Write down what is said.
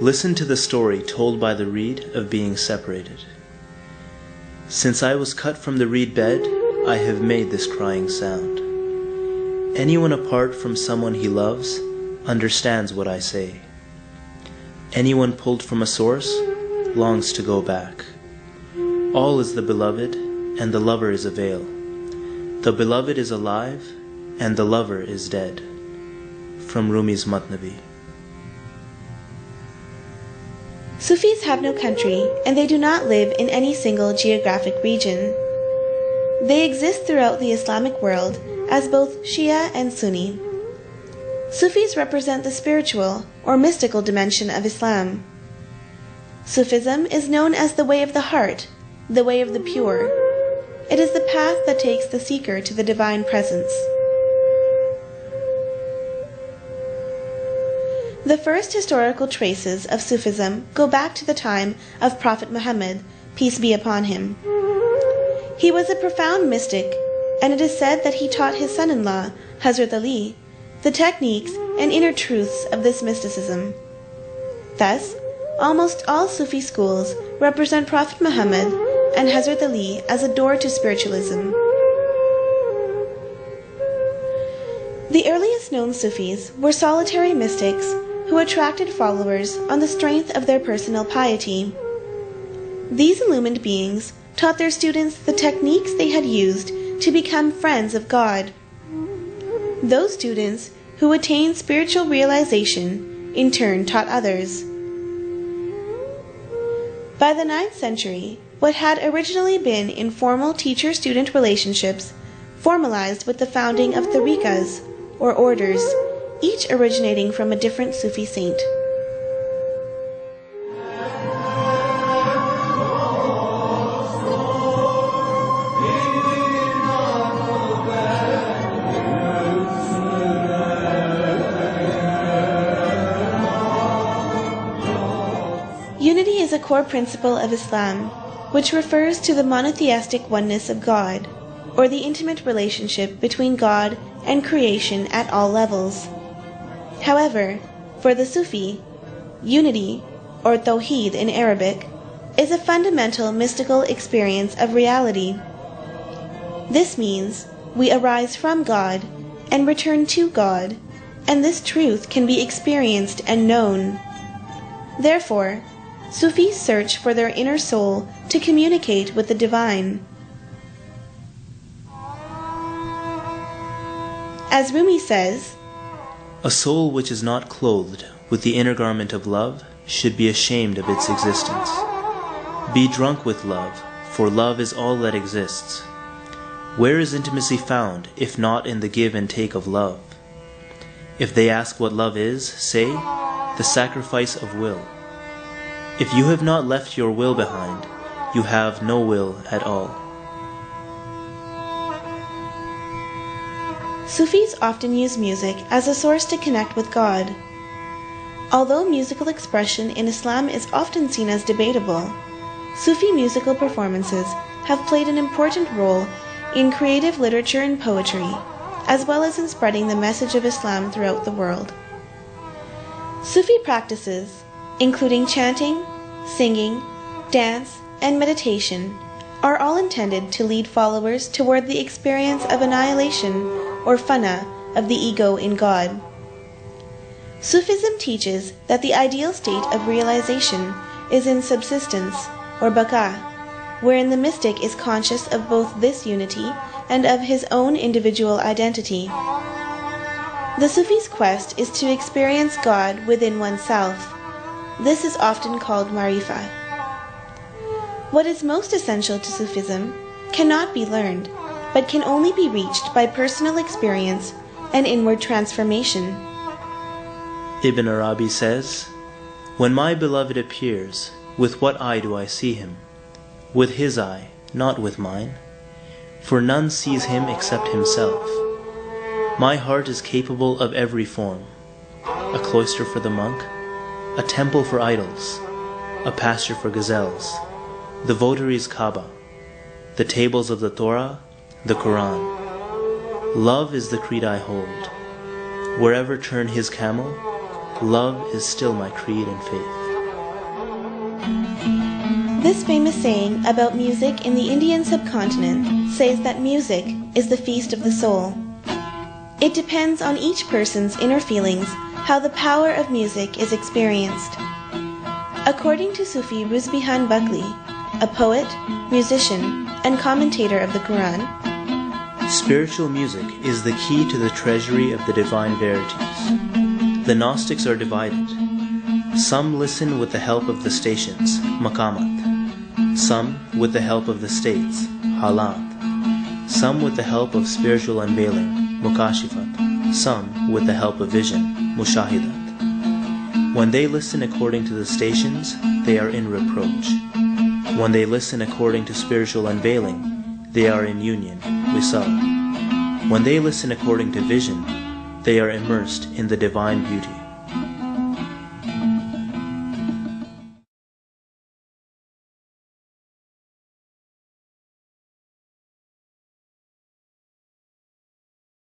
Listen to the story told by the reed of being separated. Since I was cut from the reed bed, I have made this crying sound. Anyone apart from someone he loves understands what I say. Anyone pulled from a source longs to go back. All is the beloved, and the lover is a veil. The beloved is alive, and the lover is dead. From Rumi's Matnavi. Sufis have no country, and they do not live in any single geographic region. They exist throughout the Islamic world as both Shia and Sunni. Sufis represent the spiritual or mystical dimension of Islam. Sufism is known as the way of the heart, the way of the pure. It is the path that takes the seeker to the divine presence. The first historical traces of Sufism go back to the time of Prophet Muhammad, peace be upon him. He was a profound mystic, and it is said that he taught his son-in-law, Hazrat Ali, the techniques and inner truths of this mysticism. Thus, almost all Sufi schools represent Prophet Muhammad and Hazrat Ali as a door to spiritualism. The earliest known Sufis were solitary mystics who attracted followers on the strength of their personal piety. These illumined beings taught their students the techniques they had used to become friends of God. Those students who attained spiritual realization in turn taught others. By the 9th century, what had originally been informal teacher-student relationships formalized with the founding of tariqas, or orders, each originating from a different Sufi saint. Unity is a core principle of Islam, which refers to the monotheistic oneness of God, or the intimate relationship between God and creation at all levels. However, for the Sufi, unity, or Tawheed in Arabic, is a fundamental mystical experience of reality. This means we arise from God and return to God, and this truth can be experienced and known. Therefore, Sufis search for their inner soul to communicate with the divine. As Rumi says, a soul which is not clothed with the inner garment of love should be ashamed of its existence. Be drunk with love, for love is all that exists. Where is intimacy found, if not in the give and take of love? If they ask what love is, say, the sacrifice of will. If you have not left your will behind, you have no will at all. Sufis often use music as a source to connect with God. Although musical expression in Islam is often seen as debatable, Sufi musical performances have played an important role in creative literature and poetry, as well as in spreading the message of Islam throughout the world. Sufi practices, including chanting, singing, dance, and meditation, are all intended to lead followers toward the experience of annihilation or fana of the ego in God. Sufism teaches that the ideal state of realization is in subsistence, or baka, wherein the mystic is conscious of both this unity and of his own individual identity. The Sufi's quest is to experience God within oneself. This is often called marifa. What is most essential to Sufism cannot be learned, but can only be reached by personal experience and inward transformation. Ibn Arabi says, when my beloved appears, with what eye do I see him? With his eye, not with mine. For none sees him except himself. My heart is capable of every form. A cloister for the monk, a temple for idols, a pasture for gazelles, the votary's Kaaba, the tables of the Torah, the Quran. Love is the creed I hold. Wherever turn his camel, love is still my creed and faith. This famous saying about music in the Indian subcontinent says that music is the feast of the soul. It depends on each person's inner feelings how the power of music is experienced. According to Sufi Ruzbihan Buckley, a poet, musician, and commentator of the Quran, spiritual music is the key to the treasury of the divine verities. The Gnostics are divided. Some listen with the help of the stations, maqamat. Some with the help of the states, halat. Some with the help of spiritual unveiling, mukashifat. Some with the help of vision, mushahidat. When they listen according to the stations, they are in reproach. When they listen according to spiritual unveiling, they are in union, wisal. When they listen according to vision, they are immersed in the divine beauty.